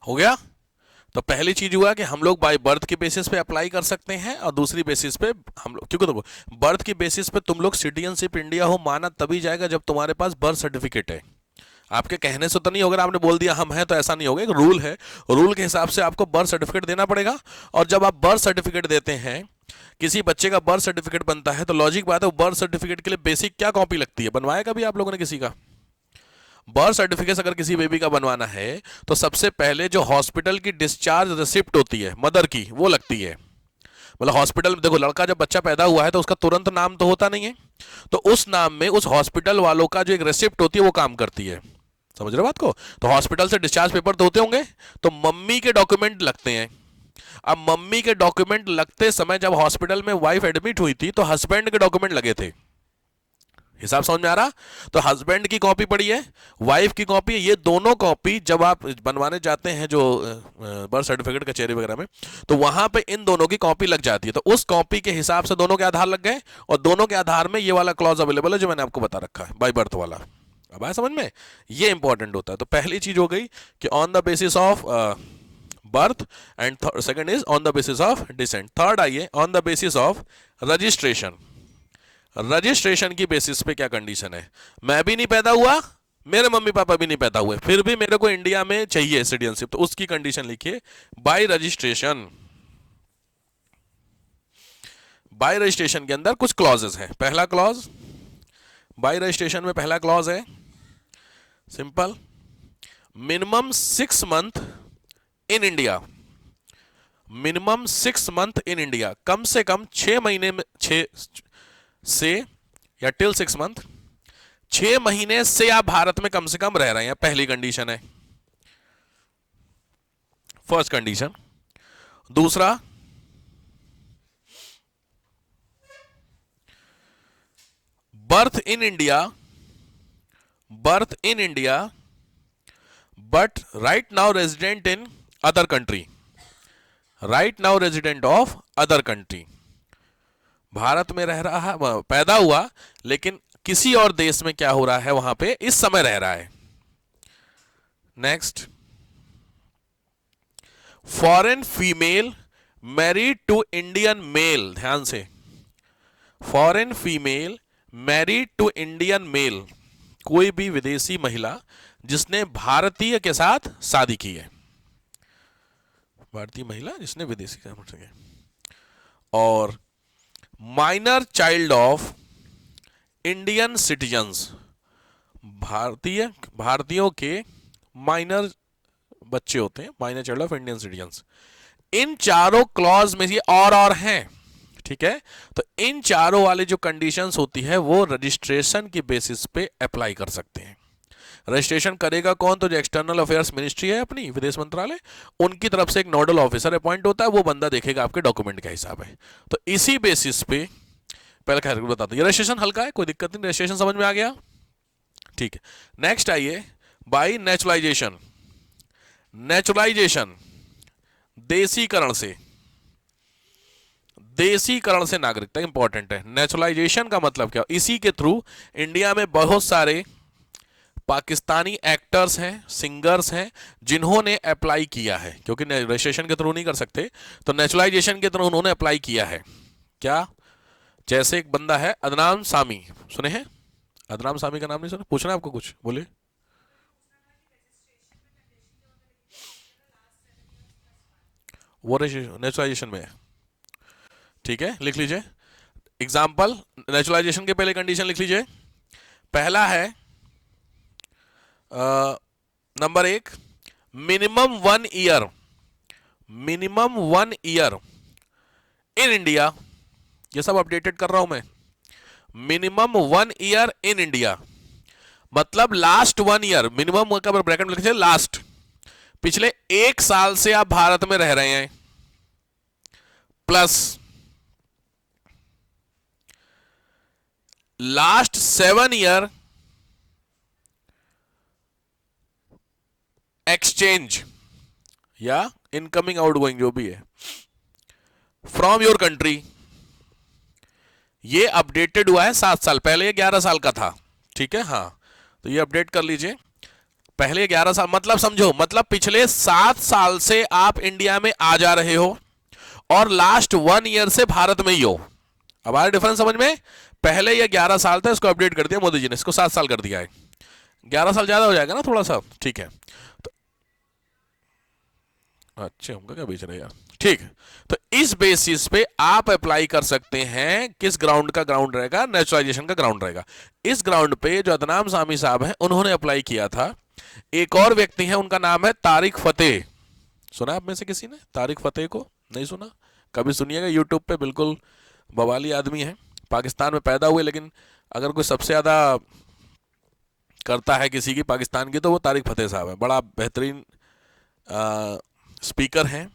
हो गया। तो पहली चीज हुआ कि हम लोग बाय बर्थ के बेसिस पे अप्लाई कर सकते हैं, और दूसरी बेसिस पे हम लोग, क्योंकि देखो बर्थ की बेसिस पे तुम लोग सिटीजनशिप इंडिया हो माना तभी जाएगा जब तुम्हारे पास बर्थ सर्टिफिकेट है। आपके कहने से तो नहीं होगा, आपने बोल दिया हम हैं तो ऐसा नहीं होगा, एक रूल है, रूल के हिसाब से आपको बर्थ सर्टिफिकेट देना पड़ेगा। और जब आप बर्थ सर्टिफिकेट देते हैं, किसी बच्चे का बर्थ सर्टिफिकेट बनता है, तो लॉजिक बात है, वो बर्थ सर्टिफिकेट के लिए बेसिक क्या कॉपी लगती है, बनवाया कभी आप लोगों ने किसी का बर्थ सर्टिफिकेट? अगर किसी बेबी का बनवाना है तो सबसे पहले जो हॉस्पिटल की डिस्चार्ज रिसिप्ट होती है मदर की, वो लगती है। मतलब हॉस्पिटल में देखो, लड़का जब बच्चा पैदा हुआ है तो उसका तुरंत नाम तो होता नहीं है, तो उस नाम में उस हॉस्पिटल वालों का जो एक रिसिप्ट होती है वो काम करती है। समझ रहे हो बात को? तो हॉस्पिटल से डिस्चार्ज पेपर तो होते होंगे, तो मम्मी के डॉक्यूमेंट लगते हैं। अब मम्मी के डॉक्यूमेंट लगते समय जब हॉस्पिटल में वाइफ एडमिट हुई थी तो हस्बैंड के डॉक्यूमेंट लगे थे। हिसाब समझ में आ रहा? तो हस्बैंड की कॉपी पड़ी है, वाइफ की कॉपी है, ये दोनों कॉपी जब आप बनवाने जाते हैं जो बर्थ सर्टिफिकेट कचहरी वगैरह में, तो वहां पे इन दोनों की कॉपी लग जाती है। तो उस कॉपी के हिसाब से दोनों के आधार लग गए, और दोनों के आधार में ये वाला क्लॉज अवेलेबल है जो मैंने आपको बता रखा है, बाय बर्थ वाला। अब आया समझ में? ये इंपॉर्टेंट होता है। तो पहली चीज हो गई कि on the basis of birth, and second is on the basis of descent. Third आइए, on the basis of registration. Registration की बेसिस पे क्या कंडीशन है? मैं भी नहीं पैदा हुआ, मेरे मम्मी पापा भी नहीं पैदा हुए, फिर भी मेरे को इंडिया में चाहिए सिटीजनशिप, तो उसकी कंडीशन लिखिए बाय रजिस्ट्रेशन। बाय रजिस्ट्रेशन के अंदर कुछ क्लॉजेस हैं। पहला क्लॉज, बाय रजिस्ट्रेशन में पहला क्लॉज है simple, minimum 6 month in India. Minimum 6 month in India, कम से कम 6 महीने में, 6 से या टिल 6 मंथ, 6 महीने से आप भारत में कम से कम रह रहे हैं, पहली कंडीशन है, फर्स्ट कंडीशन। दूसरा, birth in India, birth in India but right now resident in other country, right now resident of other country. Bharat में रह रहा है, पैदा हुआ, लेकिन किसी और देश में क्या हो रहा है वहां पे इस समय रह रहा है। Next, foreign female married to Indian male, ध्यान से, foreign female married to Indian male, कोई भी विदेशी महिला जिसने भारतीय के साथ शादी की है, भारतीय महिला जिसने विदेशी का, और minor child of Indian citizens, भारतीयों के माइनर बच्चे होते हैं, minor child of Indian citizens. इन चारों क्लॉज में ये और हैं, ठीक है? तो इन चारों वाले जो कंडीशंस होती है वो रजिस्ट्रेशन की बेसिस पे अप्लाई कर सकते हैं। रजिस्ट्रेशन करेगा कौन? तो जो एक्सटर्नल अफेयर्स मिनिस्ट्री है अपनी, विदेश मंत्रालय, उनकी तरफ से एक नोडल ऑफिसर अपॉइंट होता है, वो बंदा देखेगा आपके डॉक्यूमेंट का हिसाब है। तो इसी बेसिस पे, पहले खैर बता दो, ये रजिस्ट्रेशन हल्का है, कोई दिक्कत नहीं, रजिस्ट्रेशन समझ में आ गया, ठीक है। नेक्स्ट आइए, बाई नेचुरलाइजेशन। नेचुरलाइजेशन, देसीकरण से, देसीकरण से नागरिकता, इंपॉर्टेंट है। नेचुरलाइजेशन का मतलब क्या? इसी के थ्रू इंडिया में बहुत सारे पाकिस्तानी एक्टर्स हैं, सिंगर्स हैं, जिन्होंने अप्लाई किया है, क्योंकि रजिस्ट्रेशन के थ्रू नहीं कर सकते, तो नेचुरलाइजेशन के थ्रू उन्होंने अप्लाई किया है। क्या? जैसे एक बंदा है अदनान सामी, सुने हैं? अदनान सामी का नाम नहीं सुना? पूछना है आपको कुछ, बोले। वो नेचुरलाइजेशन में है, ठीक है, लिख लीजिए। एग्जाम्पल, नेचुरलाइजेशन के पहले कंडीशन लिख लीजिए। पहला है number 1, minimum 1 year, minimum 1 year in India, ये सब अपडेटेड कर रहा हूं मैं। मिनिमम 1 ईयर इन इंडिया मतलब लास्ट 1 ईयर, मिनिमम का ब्रैकेट में लिखिए लास्ट, पिछले 1 साल से आप भारत में रह रहे हैं, प्लस लास्ट 7 ईयर एक्सचेंज या इनकमिंग आउटगोइंग जो भी है फ्रॉम योर कंट्री। ये अपडेटेड हुआ है 7 साल पहले, ये 11 साल का था, ठीक है, हाँ, तो ये अपडेट कर लीजिए। पहले 11 साल मतलब समझो, मतलब पिछले 7 साल से आप इंडिया में आ जा रहे हो और लास्ट 1 ईयर से भारत में ही हो। अब आया डिफरेंस समझ में? पहले ये 11 साल था, इसको अपडेट कर दिया मोदी जी ने, इसको 7 साल कर दिया है। 11 साल ज्यादा हो जाएगा ना थोड़ा सा, ठीक है। तो अच्छे हमका क्या बेच रहे हैं यार, ठीक है। तो इस बेसिस पे आप अप्लाई कर सकते हैं। किस ग्राउंड का ग्राउंड रहेगा? नेचुरलाइजेशन का ग्राउंड रहेगा। इस ग्राउंड पे जो अदनाम सामी साहब हैं उन्होंने अप्लाई किया था। एक और व्यक्ति है, उनका नाम है तारिक फतेह। सुना आप में से किसी ने तारिक फतेह को? नहीं सुना? कभी सुनिएगा, यूट्यूब पे बिल्कुल बवाली आदमी है, पाकिस्तान में पैदा हुए, लेकिन अगर कोई सबसे ज्यादा करता है किसी की पाकिस्तान की तो वो तारिक फतेह साहब है। बड़ा बेहतरीन स्पीकर हैं।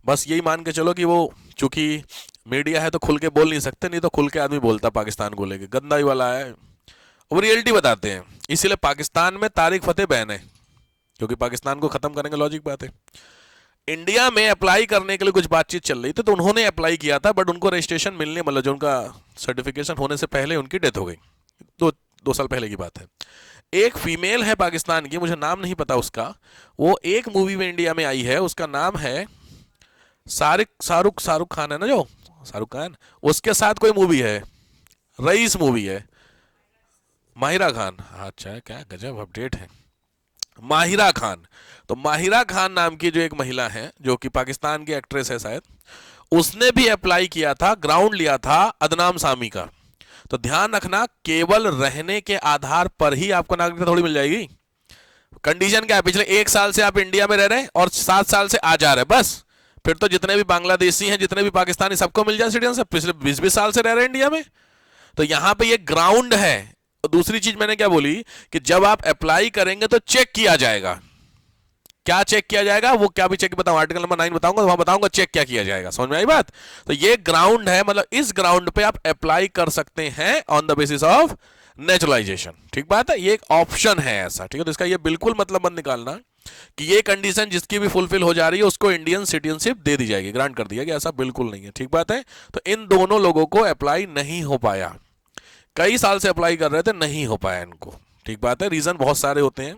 बस यही मान के चलो कि वो चूंकि मीडिया है तो खुल के बोल नहीं सकते, नहीं तो खुल के आदमी बोलता पाकिस्तान को लेके, गंदा ही वाला है। वो रियलिटी बताते हैं, इसीलिए पाकिस्तान में तारिक फतेह बैन है, क्योंकि पाकिस्तान को खत्म करेंगे, लॉजिक बात है। इंडिया में अप्लाई करने के लिए कुछ बातचीत चल रही थी, तो उन्होंने अप्लाई किया था, बट उनको रजिस्ट्रेशन मिलने, मतलब जो उनका सर्टिफिकेशन होने से पहले उनकी डेथ हो गई। 2 साल पहले की बात है। एक फीमेल है पाकिस्तान की, मुझे नाम नहीं पता उसका, वो एक मूवी में इंडिया में आई है, उसका नाम है शाहरुख खान है ना, जो शाहरुख खान, उसके साथ कोई मूवी है, रईस मूवी है। माहिरा खान, अच्छा क्या गजब अपडेट है, माहिरा खान। तो माहिरा खान नाम की जो एक महिला है, जो कि पाकिस्तान की एक्ट्रेस है शायद, उसने भी अप्लाई किया था, ग्राउंड लिया था अदनाम सामी का। तो ध्यान रखना, केवल रहने के आधार पर ही आपको नागरिकता थोड़ी मिल जाएगी। कंडीशन क्या है? पिछले 1 साल से आप इंडिया में रह रहे हैं और 7 साल से आ जा रहे हैं, बस। फिर तो जितने भी बांग्लादेशी हैं, जितने भी पाकिस्तानी, सबको मिल जाए सिटीजनशिप, पिछले 20-20 साल से रह रहे हैं इंडिया में। तो यहां पे ये ग्राउंड है। दूसरी चीज मैंने क्या बोली कि जब आप अप्लाई करेंगे तो चेक किया जाएगा। क्या चेक किया जाएगा? वो क्या भी चेक बताऊं, आर्टिकल नंबर 9 बताऊंगा, तो वहां बताऊंगा चेक क्या किया जाएगा। समझ में आई बात? तो ये ग्राउंड है, मतलब इस ग्राउंड पे आप अप्लाई कर सकते हैं on the basis of naturalisation. ठीक बात है, ये एक ऑप्शन है ऐसा, ठीक है। तो इसका ये बिल्कुल मतलब मत निकालना कि ये कंडीशन जिसकी भी फुलफिल हो जा रही है उसको इंडियन सिटीजनशिप दे दी जाएगी, ग्रांट कर दिया गया, ऐसा बिल्कुल नहीं है। ठीक बात है। तो इन दोनों लोगों को अप्लाई नहीं हो पाया, कई साल से अप्लाई कर रहे थे, नहीं हो पाया इनको। ठीक बात है। रीजन बहुत सारे होते हैं,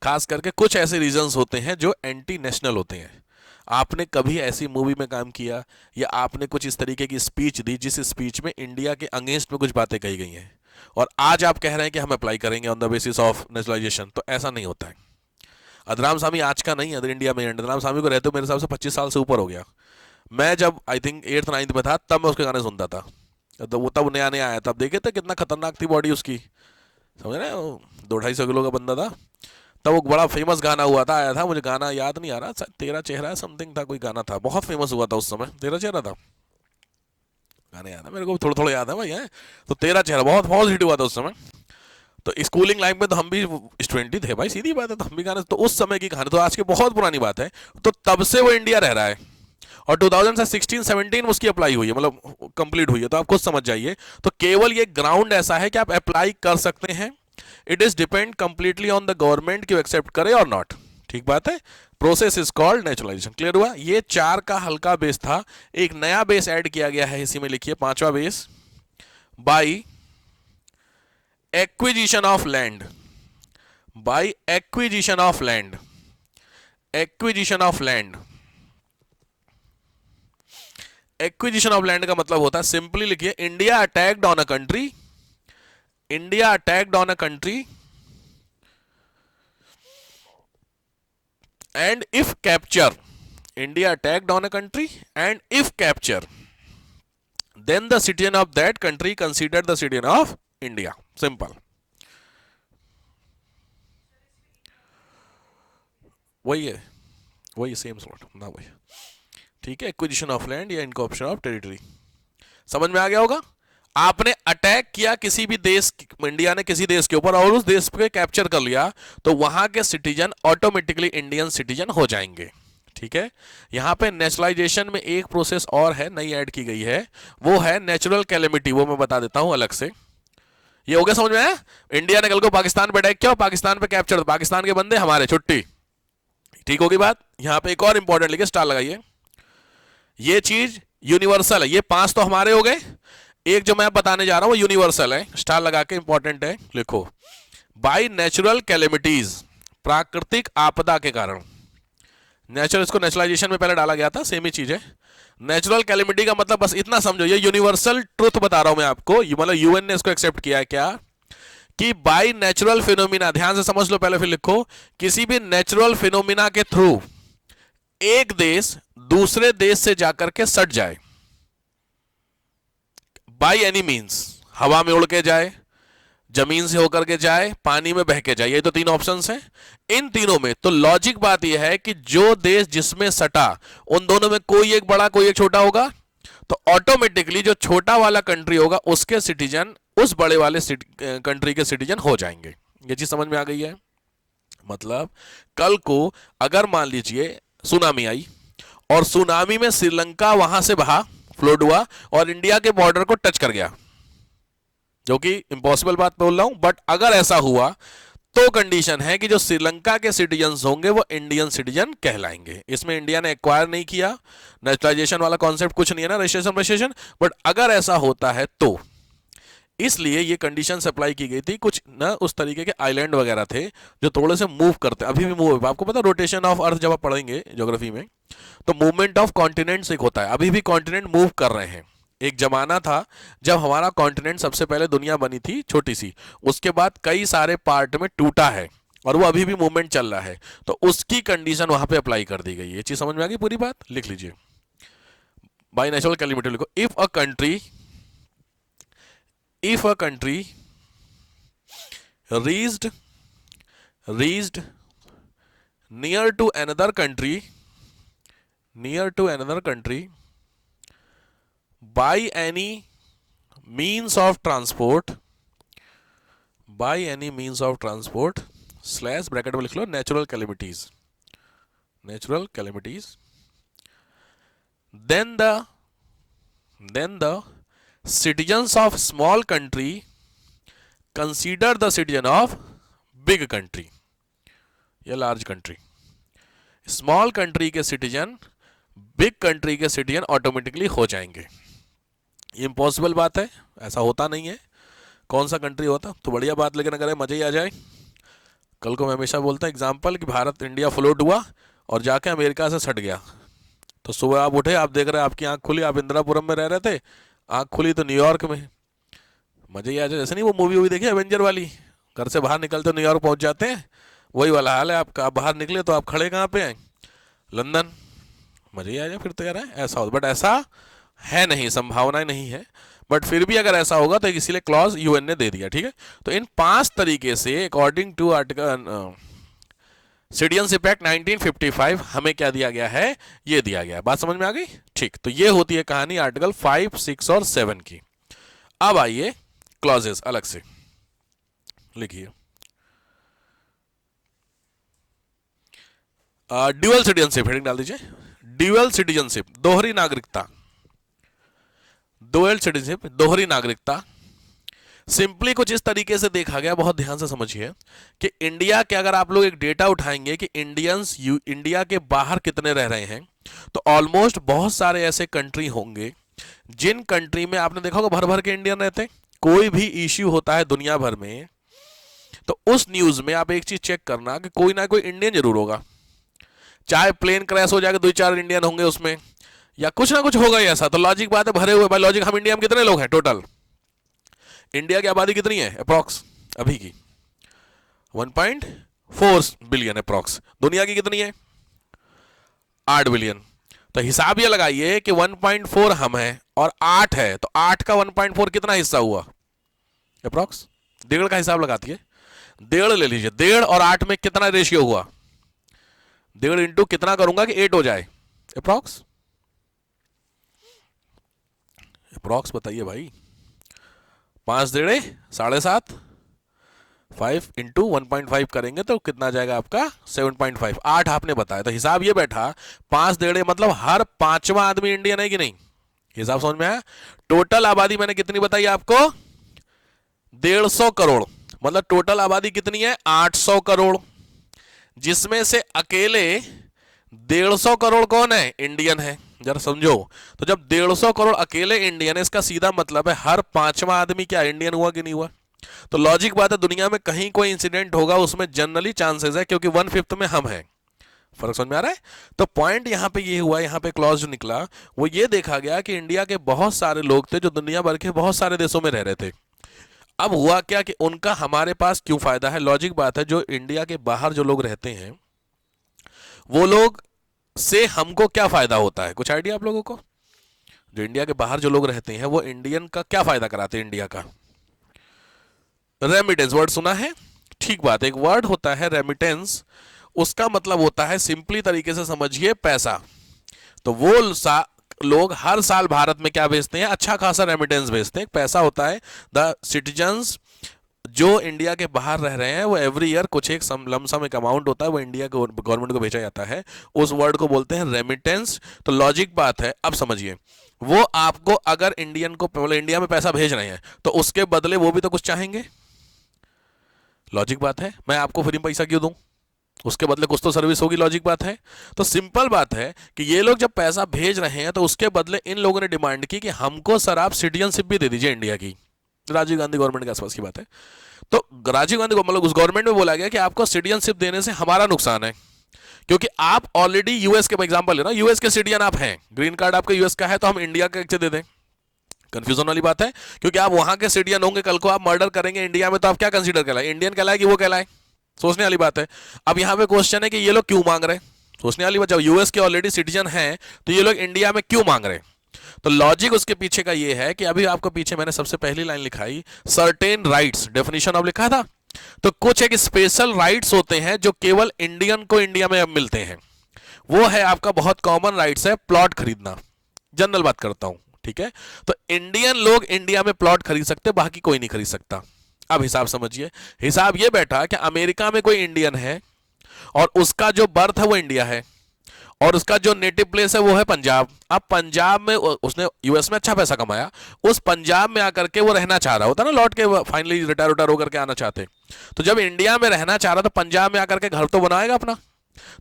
खास करके कुछ ऐसे रीजंस होते हैं जो एंटी नेशनल होते हैं। आपने कभी ऐसी मूवी में काम किया या आपने कुछ इस तरीके की स्पीच दी जिस स्पीच में इंडिया के अगेंस्ट में कुछ बातें कही गई हैं, और आज आप कह रहे हैं कि हम अप्लाई करेंगे on the basis of nationalisation, तो ऐसा नहीं होता है। अदनाम सामी आज का नहीं है, अदर इंडिया में अदनाम सामी को रहते मेरे हिसाब से 25 साल से ऊपर हो गया। मैं जब आई थिंक 8th-9th में था तब मैं उसके गाने सुनता था, तो वो तब नया नया आया, तब देखे थे कितना खतरनाक थी बॉडी उसकी, समझ रहे हो, 200-250 किलो का बंदा था। तब वो बड़ा फेमस गाना हुआ था, आया था, मुझे गाना याद नहीं आ रहा, तेरा चेहरा समथिंग था, कोई गाना था, बहुत फेमस हुआ था उस समय, तेरा चेहरा था, गाने याद है मेरे को, थोड़ा थोड़ा याद है भाई है। तो तेरा चेहरा बहुत बहुत हिट हुआ था उस समय। तो स्कूलिंग लाइफ में तो हम भी स्टूडेंट ही थे भाई, सीधी बात है, तो हम भी गाने, तो उस समय की कहानी, तो आज की बहुत पुरानी बात है। तो तब से वो इंडिया रह रहा है और 2016-17 में उसकी अप्लाई हुई है, मतलब कंप्लीट हुई है, तो आप खुद समझ जाइए। तो केवल ये ग्राउंड ऐसा है कि आप अप्लाई कर सकते हैं, it is depend completely on the government कि वो एक्सेप्ट करे और नॉट। ठीक बात है। Process is called naturalisation. Clear हुआ? ये 4 का हल्का बेस था, एक नया बेस ऐड किया गया है, इसी में लिखिए 5वां base, by acquisition of land, by acquisition of land, acquisition of land. Acquisition of land का मतलब होता है, सिंपली लिखिए, India attacked on a country, India attacked on a country and if capture, India attacked on a country and if capture, then the citizen of that country considered the citizen of India. Simple. वही है, वही same slot ना, वही। ठीक है, acquisition of land या incorporation of territory, समझ में आ गया होगा। आपने अटैक किया किसी भी देश, इंडिया ने किसी देश के ऊपर, और उस देश पे कैप्चर कर लिया, तो वहां के सिटीजन ऑटोमेटिकली इंडियन सिटीजन हो जाएंगे। ठीक है। यहां पे नेचुरलाइजेशन में एक प्रोसेस और है, नई ऐड की गई है, वो है नेचुरल कैलेमिटी, वो मैं बता देता हूं अलग से। ये हो गया समझ में है? इंडिया ने कल को पाकिस्तान पे अटैक किया, पाकिस्तान पे कैप्चर, पाकिस्तान के बंदे हमारे, छुट्टी। ठीक होगी बात? यहां पे एक और इंपॉर्टेंट लिखे, स्टार लगाइए, ये चीज यूनिवर्सल है। ये 5 तो हमारे हो गए, एक जो मैं बताने जा रहा हूं वो यूनिवर्सल है, स्टार लगा के इंपॉर्टेंट है, लिखो। बाई नेचुरल कैलेमिटीज, प्राकृतिक आपदा के कारण। नेचुरल, इसको नेचुरलाइजेशन में पहले डाला गया था, सेम ही चीज है। नेचुरल कैलेमिटी का मतलब बस इतना समझो, ये यूनिवर्सल ट्रुथ बता रहा हूं मैं आपको, मतलब यूएन ने इसको एक्सेप्ट किया है क्या, कि बाई नेचुरल फिनोमिना, ध्यान से समझ लो पहले फिर लिखो, किसी भी नेचुरल फिनोमिना के थ्रू एक देश दूसरे देश से जाकर के सट जाए, बाई एनी मीन्स, हवा में उड़ के जाए, जमीन से होकर के जाए, पानी में बह के जाए, ये तो तीन ऑप्शंस हैं। इन तीनों में तो लॉजिक बात यह है कि जो देश जिसमें सटा उन दोनों में कोई एक बड़ा कोई एक छोटा होगा, तो ऑटोमेटिकली जो छोटा वाला कंट्री होगा उसके सिटीजन उस बड़े वाले कंट्री के सिटीजन हो जाएंगे। ये चीज समझ में आ गई है? मतलब कल को अगर मान लीजिए सुनामी आई और सुनामी में श्रीलंका वहां से बहा, फ्लोड हुआ और इंडिया के बॉर्डर को टच कर गया, जो कि इम्पॉसिबल बात बोल रहा हूं, बट अगर ऐसा हुआ तो कंडीशन है कि जो श्रीलंका के सिटीजन्स होंगे वो इंडियन सिटीजन कहलाएंगे। इसमें इंडिया ने एक्वायर नहीं किया, नेचुरलाइजेशन वाला कॉन्सेप्ट कुछ नहीं है ना, रजिस्ट्रेशन, बट अगर ऐसा होता है तो इसलिए ये कंडीशन अप्लाई की गई थी। कुछ ना उस तरीके के आइलैंड वगैरह थे जो थोड़े से मूव करते, अभी भी मूव, आपको पता रोटेशन ऑफ अर्थ जब आप पढ़ेंगे ज्योग्राफी में तो मूवमेंट ऑफ कॉन्टिनेंट्स एक होता है, अभी भी कॉन्टिनेंट मूव कर रहे हैं। एक जमाना था जब हमारा कॉन्टिनेंट सबसे पहले दुनिया बनी थी छोटी सी, उसके बाद कई सारे पार्ट में टूटा है और वो अभी भी मूवमेंट चल रहा है, तो उसकी कंडीशन वहां पे अप्लाई कर दी गई है। ये चीज समझ में आ गई पूरी बात? लिख लीजिए, बाय नेचुरल कैलेमिटी लिखो, if a country reached near to another country by any means of transport slash bracket में लिख लो natural calamities, then the citizens of small country consider the citizen of big country या large country, small country के citizen big country के citizen automatically हो जाएंगे। Impossible बात है, ऐसा होता नहीं है। कौन सा कंट्री होता तो बढ़िया बात, लेकिन अगर मजे ही आ जाए। कल को मैं हमेशा बोलता एग्जांपल कि भारत इंडिया फ्लोट हुआ और जाके अमेरिका से सट गया, तो सुबह आप उठे, आप देख रहे हैं आपकी आंख खुली, आप इंदिरापुरम में रह रहे थे, आंख खुली तो न्यूयॉर्क में, मजे ही आ जाए। जैसे नहीं वो मूवी देखी एवेंजर वाली, घर से बाहर निकलते न्यूयॉर्क पहुंच जाते हैं, वही वाला हाल है आपका। आप बाहर निकले तो आप खड़े कहाँ पे हैं? लंदन। मजे ही आ जाए फिर तो यार, ऐसा हो, बट ऐसा है नहीं, संभावना नहीं है, बट फिर भी अगर ऐसा होगा तो इसीलिए क्लॉज यूएन ने दे दिया। ठीक है, तो इन 5 तरीके से according to article citizenship act 1955 हमें क्या दिया गया है, ये दिया गया है। बात समझ में आ गई? ठीक, तो ये होती है कहानी आर्टिकल 5, 6 और 7 की। अब आइए क्लॉजेस अलग से लिखिए। ड्यूअल सिटीजनशिप हेडिंग डाल दीजिए, ड्यूअल सिटीजनशिप, दोहरी नागरिकता, दोहरी नागरिकता। सिंपली कुछ इस तरीके से देखा गया, बहुत ध्यान से समझिए, कि इंडिया के अगर आप लोग एक डेटा उठाएंगे कि इंडियंस इंडिया के बाहर कितने रह रहे हैं, तो ऑलमोस्ट बहुत सारे ऐसे कंट्री होंगे जिन कंट्री में आपने देखा होगा भर भर के इंडियन रहते हैं। कोई भी इश्यू होता है दुनिया भर में तो उस न्यूज में आप एक चीज चेक करना कि कोई ना कोई इंडियन जरूर होगा, चाहे प्लेन क्रैश हो जाएगा 2-4 इंडियन होंगे उसमें, या कुछ ना कुछ होगा ही ऐसा। तो लॉजिक बात है, भरे हुए भाई लॉजिक। हम इंडिया में कितने लोग हैं टोटल? इंडिया की आबादी कितनी है अप्रॉक्स अभी की? 1.4 बिलियन अप्रॉक्स। दुनिया की कितनी है? 8 बिलियन। तो हिसाब ये लगाइए कि 1.4 हम हैं और 8 है, तो 8 का 1.4 कितना हिस्सा हुआ अप्रॉक्स? 1.5 का हिसाब लगाती है, 1.5 ले लीजिए, 1.5 और 8 में कितना रेशियो हुआ? 1.5 इंटू कितना करूंगा कि 8 हो जाए अप्रॉक्स? अप्रॉक्स बताइए भाई। 5 1.5 7.5, 5 इंटू 1.5 करेंगे तो कितना जाएगा आपका? 7.5। 8 आपने बताया, तो हिसाब ये बैठा 5 1.5 मतलब हर 5वां आदमी इंडियन है कि नहीं? हिसाब समझ में आया? टोटल आबादी मैंने कितनी बताई आपको? 150 करोड़। मतलब टोटल आबादी कितनी है? 800 करोड़, जिसमें से अकेले 150 करोड़ कौन है? इंडियन है। जरा समझो, तो जब 150 करोड़ अकेले इंडियन है, इसका सीधा मतलब है हर 5वां आदमी क्या इंडियन हुआ कि नहीं हुआ? तो लॉजिक बात है, दुनिया में कहीं कोई इंसिडेंट होगा उसमें जनरली चांसेस है, क्योंकि 1/5 में हम हैं। फर्क समझ में आ रहा है? तो पॉइंट यहां पे ये हुआ, यहां पे क्लॉज जो निकला वो ये देखा गया कि इंडिया के बहुत सारे लोग थे जो दुनिया भर के बहुत सारे देशों में रह रहे थे। अब हुआ क्या कि उनका हमारे पास क्यों फायदा है? लॉजिक बात है, जो इंडिया के बाहर जो लोग रहते हैं वो लोग से हमको क्या फायदा होता है? कुछ आइडिया आप लोगों को? जो इंडिया के बाहर जो लोग रहते हैं वो इंडियन का क्या फायदा कराते हैं इंडिया का? रेमिटेंस वर्ड सुना है? ठीक बात है, एक वर्ड होता है रेमिटेंस, उसका मतलब होता है, सिंपली तरीके से समझिए, पैसा। तो वो लोग हर साल भारत में क्या भेजते हैं? अच्छा खासा रेमिटेंस भेजते हैं, पैसा होता है। द सिटीजन्स जो इंडिया के बाहर रह रहे हैं वो एवरी ईयर कुछ एक लमसम एक अमाउंट होता है, वो इंडिया गवर्नमेंट को भेजा जाता है, उस वर्ड को बोलते हैं रेमिटेंस। तो लॉजिक बात है, अब समझिए, वो आपको अगर इंडियन को मतलब इंडिया में पैसा भेज रहे हैं तो उसके बदले वो भी तो कुछ चाहेंगे। लॉजिक बात है, मैं आपको फ्री में पैसा क्यों दूं? उसके बदले कुछ तो सर्विस होगी। लॉजिक बात है। तो सिंपल बात है कि ये लोग जब पैसा भेज रहे हैं तो उसके बदले इन लोगों ने डिमांड की कि हमको सर आप सिटीजनशिप भी दे दीजिए इंडिया की। राजीव गांधी गवर्नमेंट के आसपास की बात है। तो राजीव गांधी को मतलब उस गवर्नमेंट में बोला गया कि आपको सिटीजनशिप देने से हमारा नुकसान है, क्योंकि आप ऑलरेडी यूएस के एग्जांपल लेना, यूएस के सिटीजन आप हैं, ग्रीन कार्ड आपका यूएस का है, तो हम इंडिया का कैसे दे दें? कंफ्यूजन वाली बात है, क्योंकि आप वहां के सिटीजन होंगे, कल को आप मर्डर करेंगे इंडिया में तो आप क्या कंसीडर कराए? इंडियन कहलाए कि वो कहलाए? सोचने वाली बात है। अब यहां पे क्वेश्चन है कि ये लोग क्यों मांग रहे हैं? सोचने वाली बात, जब यूएस के ऑलरेडी सिटीजन हैं तो ये लोग इंडिया में क्यों मांग रहे हैं? तो लॉजिक उसके पीछे का ये है कि अभी आपको पीछे मैंने सबसे पहली लाइन लिखाई, सर्टेन राइट्स, डेफिनेशन ऑफ लिखा था। तो कुछ एक स्पेशल राइट्स होते हैं जो केवल इंडियन को इंडिया में अब मिलते हैं। वो है आपका बहुत कॉमन राइट्स है, प्लॉट खरीदना। जनरल बात करता हूं, ठीक है? तो इंडियन लोग इंडिया में प्लॉट खरीद सकते, बाकी कोई नहीं खरीद सकता। अब हिसाब समझिए, हिसाब ये बैठा कि अमेरिका में कोई इंडियन है और उसका जो बर्थ है वो इंडिया है और उसका जो नेटिव प्लेस है वो है पंजाब। अब पंजाब में उसने यूएस में अच्छा पैसा कमाया, उस पंजाब में आकर के वो रहना चाह रहा होता ना, लौट के फाइनली रिटायर होकर के आना चाहते। तो जब इंडिया में रहना चाह रहा तो पंजाब में आकर के घर तो बनाएगा अपना,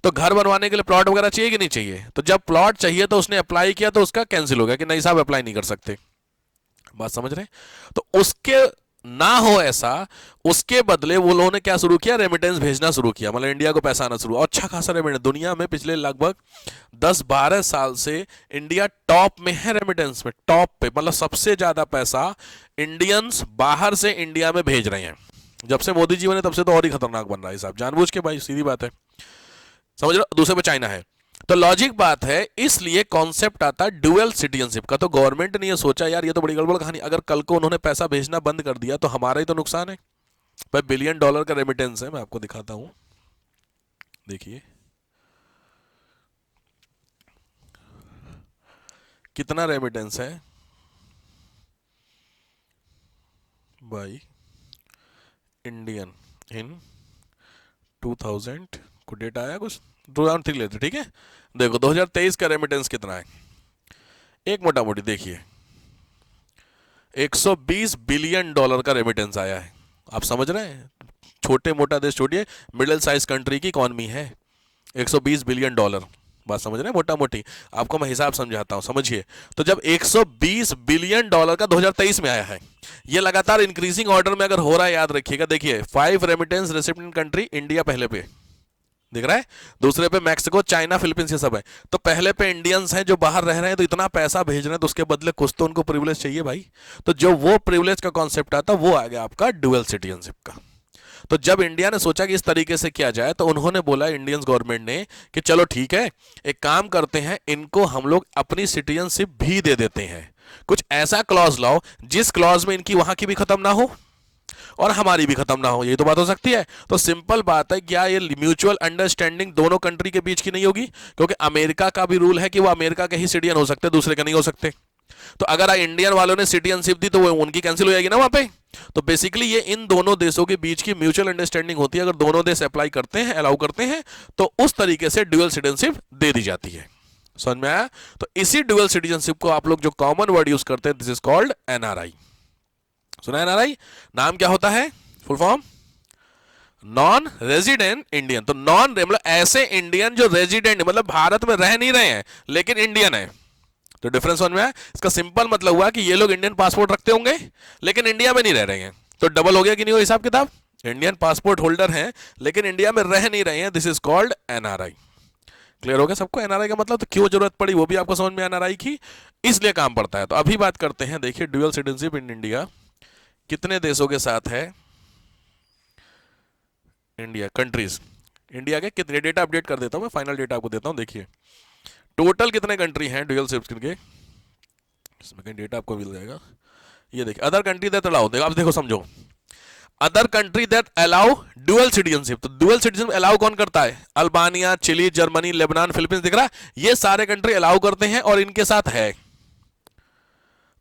तो घर बनवाने के लिए प्लॉट वगैरह चाहिए कि नहीं चाहिए? तो जब प्लॉट चाहिए तो उसने अप्लाई किया तो उसका कैंसिल हो गया कि नहीं साहब अप्लाई नहीं कर सकते। बात समझ रहे? तो उसके ना हो ऐसा, उसके बदले वो लोगों ने क्या शुरू किया? रेमिटेंस भेजना शुरू किया, मतलब इंडिया को पैसा आना शुरू। और अच्छा खासा रेमिटेंस, दुनिया में पिछले लगभग 10-12 साल से इंडिया टॉप में है रेमिटेंस में, टॉप पे, मतलब सबसे ज्यादा पैसा इंडियंस बाहर से इंडिया में भेज रहे हैं। जब से मोदी जी बने तब से तो और ही खतरनाक बन रहा है साहब, जानबूझ के भाई, सीधी बात है, समझ रहे? दूसरे पे चाइना है। तो लॉजिक बात है, इसलिए कॉन्सेप्ट आता है ड्यूअल सिटीजनशिप का। तो गवर्नमेंट ने ये सोचा यार ये तो बड़ी गड़बड़ कहानी, अगर कल को उन्होंने पैसा भेजना बंद कर दिया तो हमारा ही तो नुकसान है भाई। $1 बिलियन का रेमिटेंस है, मैं आपको दिखाता हूं, देखिए कितना रेमिटेंस है बाई इंडियन इन 2000, को डेट आया कुछ 2003 लेते, ठीक है? देखो 2023 का रेमिटेंस कितना है, एक मोटा मोटी देखिए $120 बिलियन का रेमिटेंस आया है। आप समझ रहे हैं? छोटे मोटा देश छोड़िए, मिडिल साइज कंट्री की इकॉनमी है, $120 बिलियन। बात समझ रहे हैं? मोटा मोटी आपको मैं हिसाब समझाता हूं, समझिए। तो जब $120 बिलियन का 2023 में आया है, ये लगातार इंक्रीजिंग ऑर्डर में अगर हो रहा है, याद रखिएगा। देखिए 5 रेमिटेंस रेसिपिएंट कंट्री, इंडिया पहले पे दिख रहा है, दूसरे पे मैक्सिको, चाइना, फिलीपींस, ये सब है। तो पहले पे इंडियंस हैं जो बाहर रह रहे हैं, तो इतना पैसा भेज रहे हैं तो उसके बदले कुछ तो उनको प्रिविलेज चाहिए भाई। तो जो वो प्रिविलेज का कॉन्सेप्ट आता वो आ गया आपका ड्यूअल सिटीजनशिप का। तो जब इंडिया ने सोचा कि इस तरीके से किया जाए तो उन्होंने बोला, इंडियन गवर्नमेंट ने, कि चलो ठीक है, एक काम करते हैं, इनको हम लोग अपनी सिटीजनशिप भी दे देते हैं। कुछ ऐसा क्लॉज लाओ जिस क्लॉज में इनकी वहां की भी खत्म ना हो और हमारी भी खत्म ना हो। ये तो बात हो सकती है। तो सिंपल बात है, क्या ये म्यूचुअल अंडरस्टैंडिंग दोनों कंट्री के बीच की नहीं होगी? क्योंकि अमेरिका का भी रूल है कि वो अमेरिका के ही सिटीजन हो सकते, दूसरे के नहीं हो सकते। तो अगर इंडियन वालों ने सिटीजनशिप दी तो वो उनकी कैंसिल हो जाएगी ना वहां पे। तो बेसिकली ये इन दोनों देशों के बीच की म्यूचुअल अंडरस्टैंडिंग होती है। अगर दोनों देश अप्लाई करते हैं, अलाउ करते हैं, तो उस तरीके से ड्यूअल सिटीजनशिप दे दी जाती है। समझ में आया? तो इसी ड्यूअल सिटीजनशिप को आप लोग जो कॉमन वर्ड यूज करते हैं, दिस इज कॉल्ड एनआरआई। सुना एनआरआई? नाम क्या होता है, full form? Non resident Indian. तो नॉन मतलब ऐसे इंडियन जो रेजिडेंट मतलब भारत में रह नहीं रहे हैं लेकिन इंडियन है। तो डिफरेंस समझ में आया? इसका सिंपल मतलब हुआ कि ये लोग इंडियन पासपोर्ट रखते होंगे लेकिन इंडिया में नहीं रह रहे हैं। तो डबल हो गया कि नहीं हो हिसाब किताब? इंडियन पासपोर्ट होल्डर हैं लेकिन इंडिया में रह नहीं रहे हैं, this is called NRI. Clear हो गया सबको एनआरआई का मतलब? तो क्यों जरूरत पड़ी वो भी आपको समझ में एनआरआई की, इसलिए काम पड़ता है। तो अभी बात करते हैं, देखिए ड्यूअल सिटीजनशिप इन इंडिया कितने देशों के साथ है। इंडिया कंट्रीज, इंडिया के कितने, डेटा अपडेट कर देता हूं मैं, फाइनल डेटा आपको देता हूं। देखिए टोटल कितने कंट्री हैं ड्यूअल सिटीजन के, इसमें कहीं डेटा आपको मिल जाएगा। ये देखिए अदर कंट्री दैट अलाउ, देखो आप देखो समझो, other country that allow dual citizenship. तो ड्यूअल सिटीजन अलाउ कौन करता है? Albania, Chile, Germany, Lebanon, Philippines, दिख रहा है, ये सारे कंट्री अलाउ करते हैं और इनके साथ है।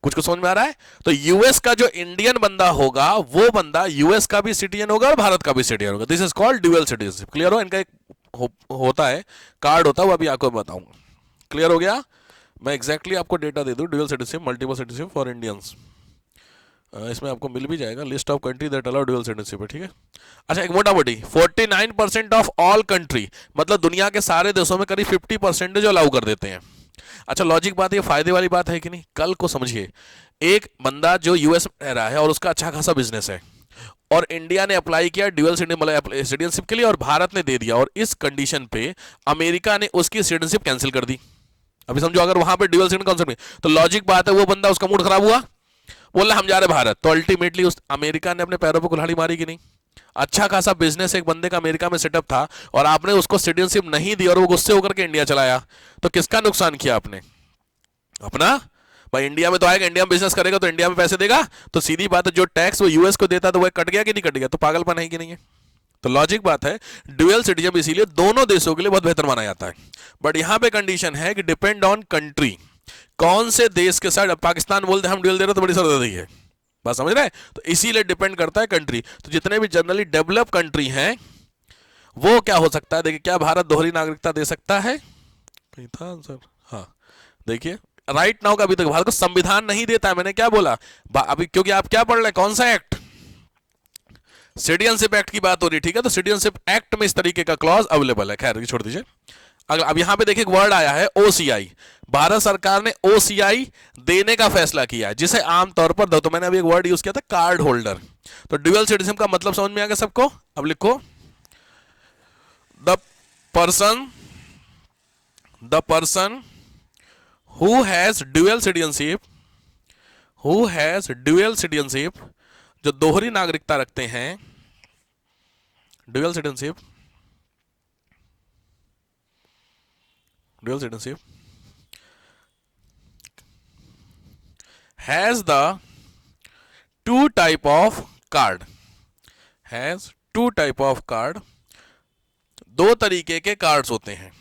कुछ को समझ में आ रहा है? तो यूएस का जो इंडियन बंदा होगा वो बंदा यूएस का भी सिटीजन होगा और भारत का भी सिटीजन होगा, this is called dual citizenship. Clear हो? इनका एक होता है कार्ड होता है, वो अभी आपको बताऊंगा। क्लियर हो गया? मैं एग्जैक्टली आपको डेटा दे दूं, dual citizenship, multiple citizenship for Indians, इसमें आपको मिल भी जाएगा, list of country that allow dual citizenship है, ठीक है। अच्छा एक मोटा मोटी 49% ऑफ ऑल कंट्री, मतलब दुनिया के सारे देशों में करीब 50% जो अलाउ कर देते हैं। अच्छा लॉजिक बात, ये फायदे वाली बात है कि नहीं? कल को समझिए, एक बंदा जो यूएस में रह रहा है और उसका अच्छा खासा बिजनेस है और इंडिया ने अप्लाई किया ड्यूअल सिटीजनशिप के लिए और भारत ने दे दिया, और इस कंडीशन पे अमेरिका ने उसकी सिटीजनशिप कैंसिल कर दी। अभी समझो अगर वहां पे ड्यूअल सिटीजन कॉन्सेप्ट में, तो लॉजिक बात है वो बंदा, उसका मूड खराब हुआ, बोला हम जा रहे भारत, तो अल्टीमेटली उस अमेरिका ने अपने पैरों पर कुल्हाड़ी मारी कि नहीं? अच्छा खासा बिजनेस एक बंदे का अमेरिका में सेटअप था और आपने उसको सिटीजनशिप नहीं दी और वो गुस्से होकर के इंडिया चला आया, तो किसका नुकसान किया आपने? अपना। भाई इंडिया में तो आएगा, इंडिया में बिजनेस करेगा तो इंडिया में पैसे देगा, तो सीधी बात है जो टैक्स वो यूएस को देता तो वो कट गया कि नहीं कट गया? तो पागलपन है कि नहीं है? तो लॉजिक बात है, ड्यूअल सिटीजन इसीलिए दोनों देशों के लिए बहुत बेहतर माना जाता है। बट यहां पे कंडीशन है कि डिपेंड ऑन कंट्री, कौन से देश के साथ। पाकिस्तान बोलते हम ड्यूअल दे रहे तो बड़ी सरदर्दी है, बात समझ रहे हैं? तो इसीलिए डिपेंड करता है कंट्री। तो जितने भी जनरली डेवलप कंट्री हैं वो क्या हो सकता है, देखिए क्या भारत दोहरी नागरिकता दे सकता है? कहीं था आंसर, हाँ देखिए राइट नाउ का अभी तक भारत को संविधान नहीं देता है, मैंने क्या बोला अभी, क्योंकि आप क्या पढ़ रहे हैं, कौन सा एक्ट? सिटीजनशिप एक्ट की बात हो रही है, ठीक है। तो सिटीजनशिप एक्ट में इस तरीके का क्लॉज अवेलेबल है, खैर छोड़ दीजिए। अगला अब यहां पे देखिए एक वर्ड आया है ओसीआई, भारत सरकार ने ओसीआई देने का फैसला किया है, जिसे आमतौर पर, तो मैंने अभी एक वर्ड यूज किया था कार्ड होल्डर। तो ड्यूअल सिटीजन का मतलब समझ में आ गया सबको? अब लिखो the person who has dual citizenship, जो दोहरी नागरिकता रखते हैं, dual citizenship has the two type of card, दो तरीके के कार्ड्स होते हैं।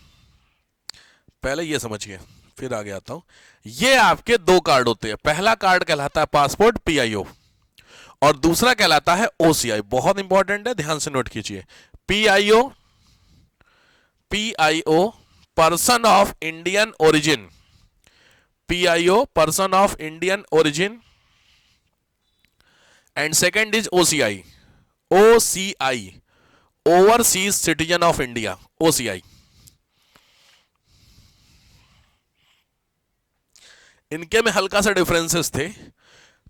पहले ये समझिए फिर आगे आता हूं। ये आपके दो कार्ड होते हैं, पहला कार्ड कहलाता है पासपोर्ट पीआईओ और दूसरा कहलाता है ओसीआई। बहुत इंपॉर्टेंट है, ध्यान से नोट कीजिए। PIO person of Indian origin, PIO person of Indian origin, and second is OCI overseas citizen of India, OCI. इनके में हल्का सा डिफरेंसेस थे,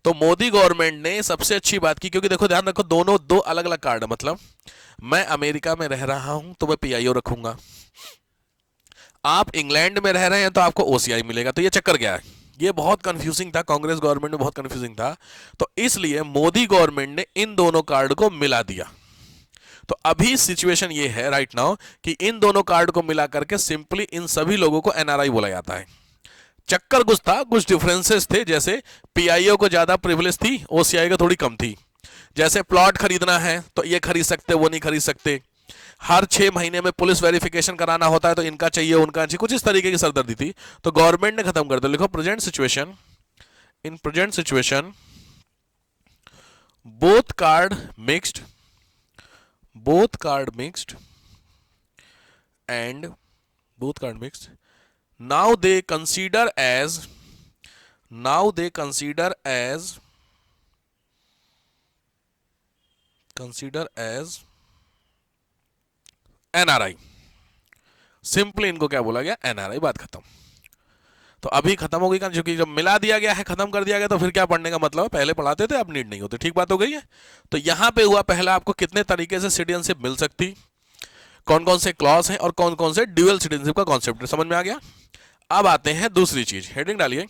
तो मोदी गवर्नमेंट ने सबसे अच्छी बात की, क्योंकि देखो ध्यान रखो दोनों दो अलग अलग कार्ड है। मतलब मैं अमेरिका में रह रहा हूं तो मैं पीआईओ रखूंगा, आप इंग्लैंड में रह रहे हैं तो आपको ओसीआई मिलेगा। तो ये चक्कर क्या है, ये बहुत कंफ्यूजिंग था, कांग्रेस गवर्नमेंट में बहुत कंफ्यूजिंग था, तो इसलिए मोदी गवर्नमेंट ने इन दोनों कार्ड को मिला दिया। तो अभी सिचुएशन ये है राइट नाउ कि इन दोनों कार्ड को मिला करके सिंपली इन सभी लोगों को एनआरआई बोला जाता है। चक्कर कुछ था, कुछ डिफरेंसेस थे, जैसे पीआईओ को ज्यादा प्रिविलेज थी, ओसीआई को थोड़ी कम थी। जैसे प्लॉट खरीदना है तो ये खरीद सकते, वो नहीं खरीद सकते। हर 6 महीने में पुलिस वेरिफिकेशन कराना होता है तो इनका चाहिए उनका चाहिए, कुछ इस तरीके की सरदर्दी थी। तो गवर्नमेंट ने खत्म कर दिया। लिखो present situation, in present situation both card mixed and both card mixed, now they consider as NRI. Simply इनको क्या बोला गया, एनआरआई, बात खत्म। तो अभी खत्म हो गई, क्योंकि जब मिला दिया गया है, खत्म कर दिया गया, तो फिर क्या पढ़ने का मतलब है, पहले पढ़ाते थे अब नीड नहीं होती। ठीक बात हो गई है। तो यहां पे हुआ पहला, आपको कितने तरीके से सिटीजनशिप मिल सकती, कौन कौन से क्लॉज हैं और कौन कौन से ड्यूअल सिटीजनशिप का कॉन्सेप्ट समझ में आ गया। अब आते हैं दूसरी चीज, हेडिंग डालिए,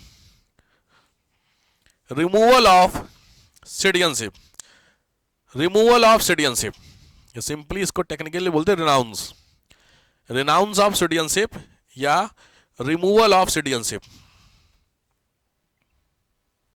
removal of citizenship. Removal of citizenship, simply इसको टेक्निकली बोलते हैं रिनाउंस, रिनाउंस ऑफ सिटीजनशिप या रिमूवल ऑफ सिटीजनशिप।